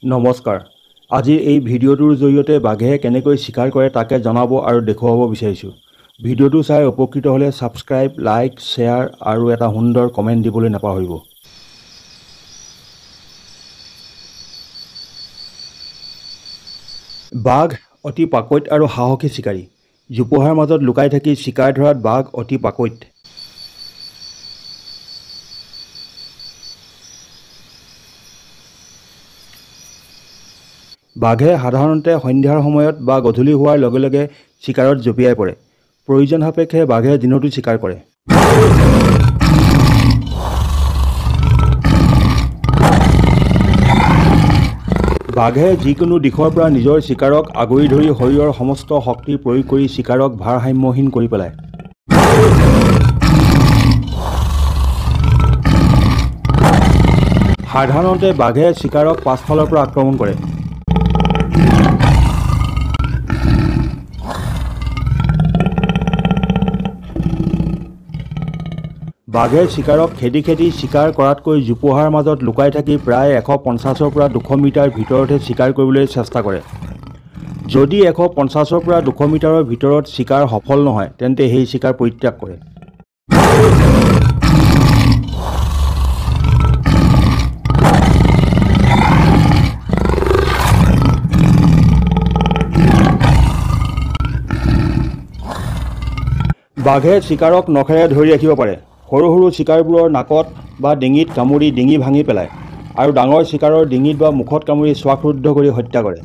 নমস্কাৰ। আজিৰ এই ভিডিঅ'টোৰ জৰিয়তে বাঘে কেনেকৈ শিকাৰ কৰে তাকে জনাব আৰু দেখুৱাব বিচাৰিছোঁ। ভিডিঅ'টো চাই উপকৃত হ'লে ছাবস্ক্ৰাইব, লাইক, শ্বেয়াৰ আৰু এটা সুন্দৰ কমেণ্ট দিবলৈ নাপাহৰিব। বাঘ অতি পাকৈত আৰু সাহসী চিকাৰী। জোপোহাৰ মাজত লুকাই থাকি চিকাৰ ধৰাত বাঘ অতি পাকৈত। বাঘে সাধাৰণতে সন্ধিয়াৰ সময়ত বা গধূলি হোৱাৰ লগে লগে চিকাৰত জঁপিয়াই পৰে। প্ৰয়োজন সাপেক্ষে বাঘে দিনতো চিকাৰ কৰে। বাঘে যিকোনো দিশৰ পৰা নিজৰ চিকাৰক আগুৰি ধৰি শৰীৰৰ সমস্ত শক্তি প্ৰয়োগ কৰি চিকাৰক ভাৰসাম্যহীন কৰি পেলায়। সাধাৰণতে বাঘে চিকাৰক পাছফালৰ পৰা আক্ৰমণ কৰে। বাঘে চিকাৰক খেদি খেদি চিকাৰ কৰাতকৈ জোপোহাৰ মাজত লুকাই থাকি প্ৰায় 150ৰ পৰা 200 মিটাৰ ভিতৰতহে চিকাৰ কৰিবলৈ চেষ্টা কৰে। যদি 150ৰ পৰা 200 মিটাৰৰ ভিতৰত চিকাৰ সফল নহয় তেন্তে সেই চিকাৰ পৰিত্যাগ কৰে। বাঘে চিকাৰক নখেৰে ধৰি ৰাখিব পাৰে। সৰু সৰু চিকাৰবোৰৰ নাকত বা ডিঙিত কামুৰি ডিঙি ভাঙি পেলায় আৰু ডাঙৰ চিকাৰৰ ডিঙিত বা মুখত কামুৰি শ্বাসৰুদ্ধ কৰি হত্যা কৰে।